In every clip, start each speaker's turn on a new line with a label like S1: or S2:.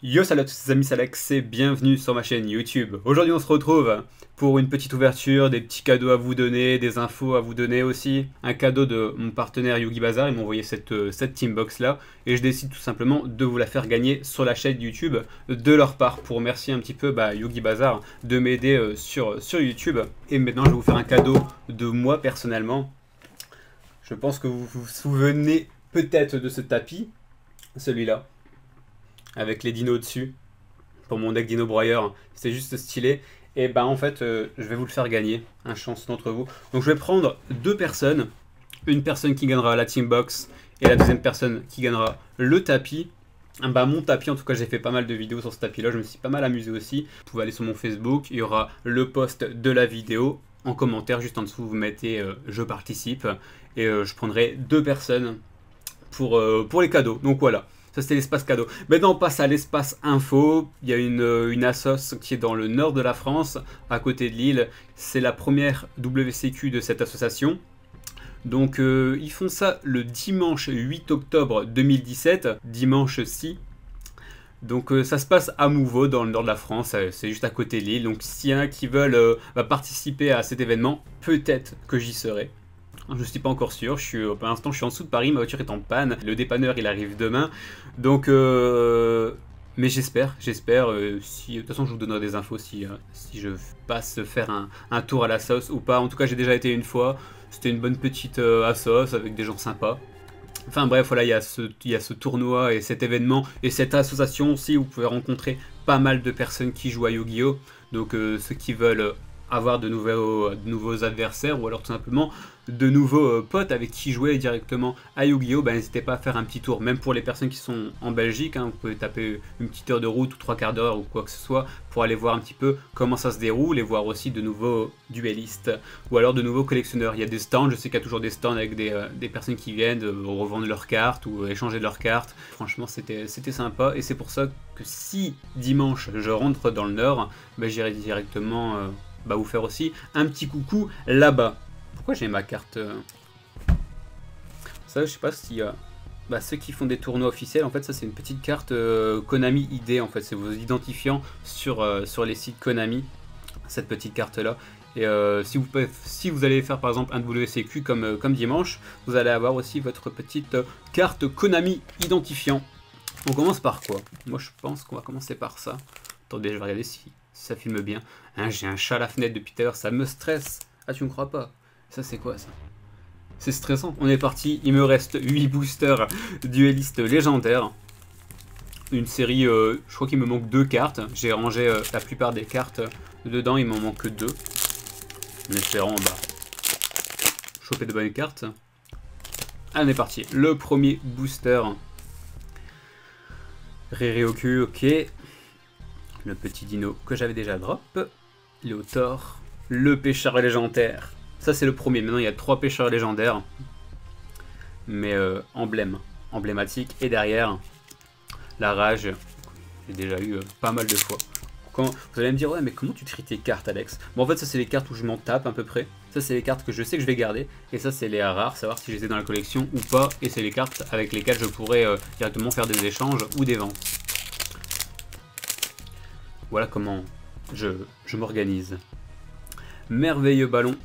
S1: Yo salut à tous les amis, c'est Alex et bienvenue sur ma chaîne YouTube. Aujourd'hui on se retrouve pour une petite ouverture, des petits cadeaux à vous donner, des infos à vous donner aussi. Un cadeau de mon partenaire Yugi Bazaar, ils m'ont envoyé cette Teambox là et je décide tout simplement de vous la faire gagner sur la chaîne YouTube de leur part pour remercier un petit peu Yugi Bazaar de m'aider sur YouTube. Et maintenant je vais vous faire un cadeau de moi personnellement. Je pense que vous vous souvenez peut-être de ce tapis, celui-là avec les dinos dessus pour mon deck dino broyeur. C'est juste stylé. Et en fait, je vais vous le faire gagner, un chance d'entre vous. Donc je vais prendre deux personnes. Une personne qui gagnera la team box et la deuxième personne qui gagnera le tapis. Mon tapis, en tout cas, j'ai fait pas mal de vidéos sur ce tapis-là. Je me suis pas mal amusé aussi. Vous pouvez aller sur mon Facebook. Il y aura le post de la vidéo. En commentaire, juste en dessous, vous mettez je participe. Et je prendrai deux personnes pour les cadeaux. Donc voilà. Ça c'était l'espace cadeau. Maintenant on passe à l'espace info. Il y a une assoce qui est dans le nord de la France, à côté de Lille. C'est la première WCQ de cette association. Donc ils font ça le dimanche 8 octobre 2017, dimanche-ci. Donc ça se passe à Mouveau dans le nord de la France, c'est juste à côté de Lille. Donc s'il y en a qui veulent participer à cet événement, peut-être que j'y serai. Je ne suis pas encore sûr, pour l'instant je suis en dessous de Paris, ma voiture est en panne, le dépanneur il arrive demain, donc mais j'espère, de toute façon je vous donnerai des infos si je passe faire un tour à la sauce ou pas. En tout cas j'ai déjà été une fois, c'était une bonne petite assos avec des gens sympas. Enfin bref, voilà, il y a ce tournoi et cet événement et cette association aussi où vous pouvez rencontrer pas mal de personnes qui jouent à Yu-Gi-Oh! Donc ceux qui veulent avoir de nouveaux adversaires ou alors tout simplement de nouveaux potes avec qui jouer directement à Yu-Gi-Oh! N'hésitez pas à faire un petit tour, même pour les personnes qui sont en Belgique, vous pouvez taper une petite heure de route ou 3/4 d'heure ou quoi que ce soit pour aller voir un petit peu comment ça se déroule et voir aussi de nouveaux duellistes ou alors de nouveaux collectionneurs. Il y a des stands, je sais qu'il y a toujours des stands avec des personnes qui viennent revendre leurs cartes ou échanger leurs cartes. Franchement c'était sympa et c'est pour ça que si dimanche je rentre dans le Nord, j'irai directement vous faire aussi un petit coucou là-bas. Pourquoi j'ai ma carte Ça, je sais pas si ceux qui font des tournois officiels, en fait, ça c'est une petite carte Konami ID. En fait, c'est vos identifiants sur les sites Konami. Cette petite carte là. Et si vous allez faire par exemple un WCQ comme dimanche, vous allez avoir aussi votre petite carte Konami identifiant. On commence par quoi? Moi, je pense qu'on va commencer par ça. Attendez, je vais regarder si ça filme bien. Hein, j'ai un chat à la fenêtre depuis tout à l'heure, ça me stresse. Ah, tu me crois pas? Ça, c'est quoi ça? C'est stressant. On est parti, il me reste 8 boosters duellistes légendaires. Une série, je crois qu'il me manque 2 cartes. J'ai rangé la plupart des cartes dedans, il m'en manque 2. En espérant choper de bonnes cartes. Allez, on est parti. Le premier booster. Rérioku, ok. Le petit dino que j'avais déjà drop. Léotor. Le pêcheur légendaire. Ça c'est le premier. Maintenant il y a 3 pêcheurs légendaires. Mais emblématique. Et derrière, la rage. J'ai déjà eu pas mal de fois. Vous allez me dire, ouais mais comment tu tries tes cartes Alex? Bon en fait ça c'est les cartes où je m'en tape à peu près. Ça c'est les cartes que je sais que je vais garder. Et ça c'est les rares, savoir si je les ai dans la collection ou pas. Et c'est les cartes avec lesquelles je pourrais directement faire des échanges ou des ventes. Voilà comment je m'organise. Merveilleux ballon.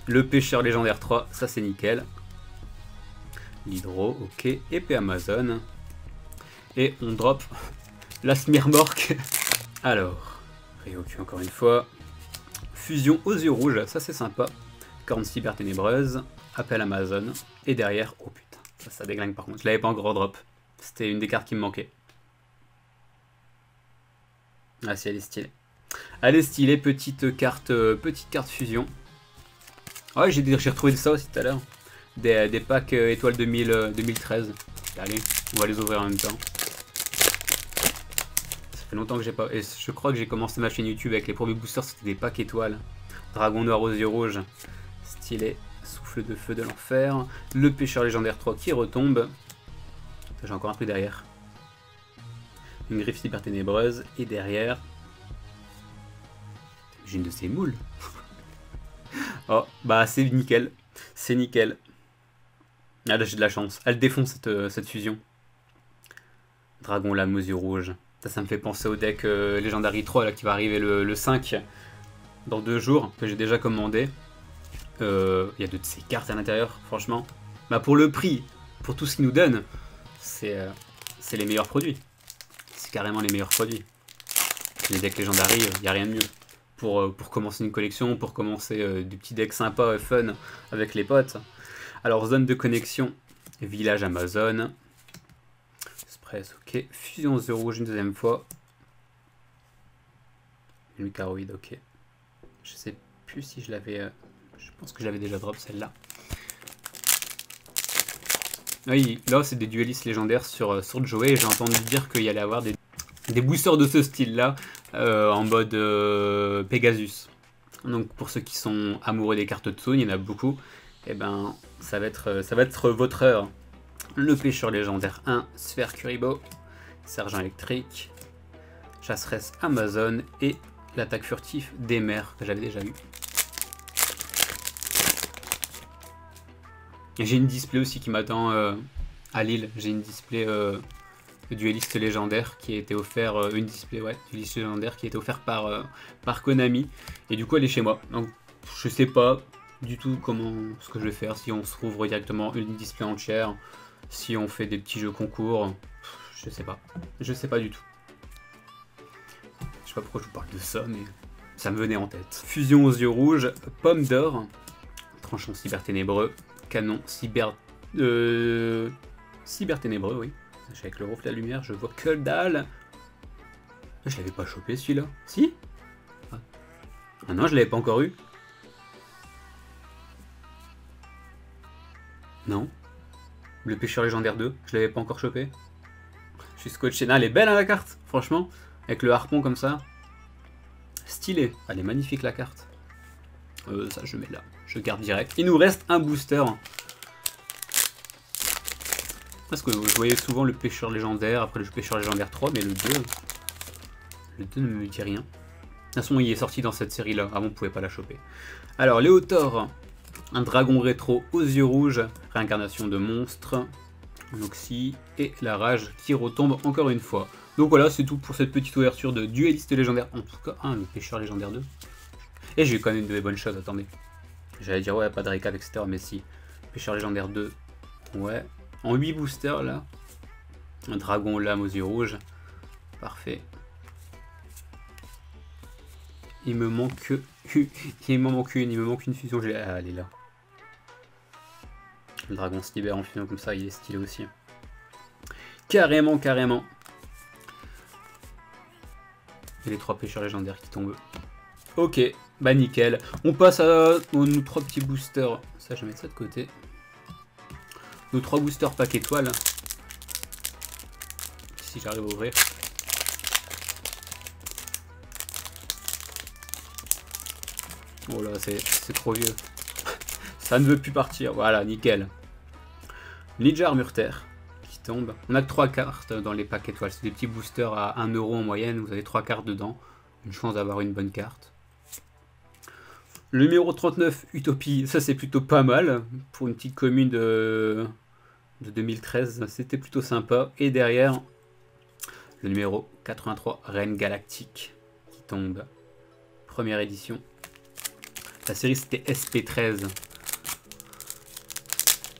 S1: Le pêcheur légendaire 3, ça c'est nickel. L'hydro, ok. Épée Amazon. Et on drop la Smirmork. Alors, Ryoku encore une fois. Fusion aux yeux rouges, ça c'est sympa. Corne cyber ténébreuse. Appel Amazon. Et derrière, oh putain, ça déglingue par contre. Je l'avais pas encore drop. C'était une des cartes qui me manquait. Ah si, elle est stylée. Elle est stylée, petite carte fusion. Ouais, j'ai retrouvé ça aussi tout à l'heure. Des packs étoiles 2013. Allez, on va les ouvrir en même temps. Ça fait longtemps que j'ai pas... Et je crois que j'ai commencé ma chaîne YouTube avec les premiers boosters, c'était des packs étoiles. Dragon noir aux yeux rouges. Stylé. Souffle de feu de l'enfer. Le pêcheur légendaire 3 qui retombe. J'ai encore un truc derrière. Une griffe hyper ténébreuse. Et derrière... J'ai une de ces moules. Oh, c'est nickel. C'est nickel. Ah là, j'ai de la chance. Elle défonce cette fusion. Dragon lame aux yeux rouges. Ça me fait penser au deck Legendary 3 là, qui va arriver le 5 dans 2 jours, que j'ai déjà commandé. Il y a de ces cartes à l'intérieur, franchement. Bah pour le prix, pour tout ce qu'ils nous donnent, c'est les meilleurs produits. C'est carrément les meilleurs produits. Les decks Legendary, il n'y a rien de mieux. Pour commencer une collection, pour commencer des petits decks sympas, fun avec les potes. Alors, zone de connexion, village Amazon. Express, ok. Fusion aux yeux rouges une deuxième fois. Lucaroid, ok. Je sais plus si je l'avais... je pense que j'avais déjà drop celle-là. Oui, là c'est des duellistes légendaires sur Joey. J'ai entendu dire qu'il y allait avoir des boosters de ce style-là en mode Pegasus. Donc pour ceux qui sont amoureux des cartes Tsune, il y en a beaucoup. Et ben ça va être votre heure. Le pêcheur légendaire 1, Sphère Kuribo, Sergent électrique, Chasseresse Amazon et l'attaque furtif des mers que j'avais déjà eu. J'ai une display aussi qui m'attend à Lille. J'ai une display dueliste légendaire qui a été offert, une display dueliste légendaire qui a été offert par Konami. Et du coup elle est chez moi. Donc je sais pas du tout ce que je vais faire, si on se rouvre directement une display entière, si on fait des petits jeux concours, je sais pas. Je sais pas du tout. Je sais pas pourquoi je vous parle de ça, mais ça me venait en tête. Fusion aux yeux rouges, pomme d'or, tranchant cyberténébreux, canon cyberténébreux, oui. Avec le reflet de la lumière, je vois que dalle. Je l'avais pas chopé celui-là. Si? Ah non, je l'avais pas encore eu. Non. Le pêcheur légendaire 2, je l'avais pas encore chopé. Je suis scotché. Elle est belle hein, la carte, franchement. Avec le harpon comme ça. Stylé. Elle est magnifique la carte. Ça je mets là. Je garde direct. Il nous reste un booster. Parce que je voyais souvent le pêcheur légendaire, après le pêcheur légendaire 3, mais le 2 ne me dit rien. De toute façon, il est sorti dans cette série-là. Avant, on pouvait pas la choper. Alors, Léotor, un dragon rétro aux yeux rouges, réincarnation de monstre, en oxy, et la rage qui retombe encore une fois. Donc voilà, c'est tout pour cette petite ouverture de dueliste légendaire. En tout cas, le pêcheur légendaire 2. Et j'ai eu quand même de bonnes choses, attendez. J'allais dire, ouais, pas de récap, etc. Mais si, pêcheur légendaire 2, ouais. En 8 boosters là. Un dragon lame aux yeux rouges. Parfait. Il me manque il me manque une fusion. Ah, elle est là. Le dragon se libère en fusion comme ça, il est stylé aussi. Carrément, carrément. Et les 3 pêcheurs légendaires qui tombent. Ok, bah nickel. On passe à nos 3 petits boosters. Ça, je vais mettre ça de côté. Nos 3 boosters pack étoiles. Si j'arrive à ouvrir. Oh là, c'est trop vieux. Ça ne veut plus partir. Voilà, nickel. Ninja Armure Terre qui tombe. On a que 3 cartes dans les packs étoiles. C'est des petits boosters à 1 € en moyenne. Vous avez 3 cartes dedans. Une chance d'avoir une bonne carte. Le numéro 39, Utopie. Ça, c'est plutôt pas mal. Pour une petite commune de 2013. C'était plutôt sympa. Et derrière, le numéro 83, Reine Galactique qui tombe. Première édition. La série, c'était SP13.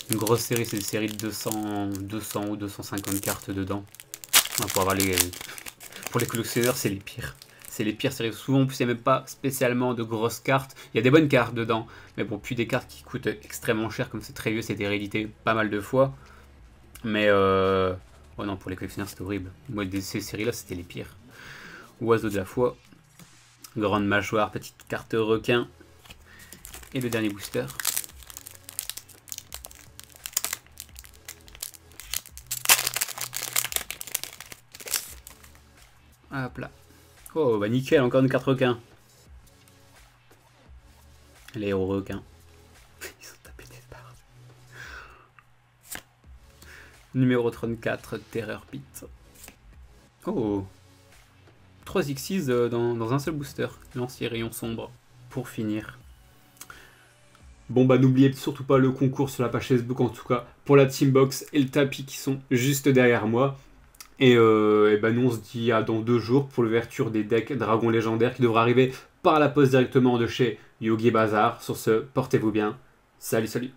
S1: Une grosse série, c'est une série de 200 ou 250 cartes dedans. Pour les collectionneurs, c'est les pires. C'est les pires séries. Souvent, en plus, il n'y a même pas spécialement de grosses cartes. Il y a des bonnes cartes dedans. Mais bon, plus des cartes qui coûtent extrêmement cher, comme c'est très vieux, c'est été réédité pas mal de fois. Mais, oh non, pour les collectionneurs, c'était horrible. Moi, ces séries-là, c'était les pires. Oiseau de la foi. Grande mâchoire, petite carte requin. Et le dernier booster. Hop là. Oh bah nickel, encore une carte requin. Les héros requins. Ils sont tapés des barres. Numéro 34, Terreur Pit. Oh 3x6 dans un seul booster. Lancier rayon sombre. Pour finir. Bon bah n'oubliez surtout pas le concours sur la page Facebook, en tout cas pour la Teambox et le tapis qui sont juste derrière moi. Et ben nous on se dit à dans 2 jours pour l'ouverture des decks Dragons légendaires qui devra arriver par la poste directement de chez Yugi Bazaar. Sur ce, portez-vous bien. Salut, salut.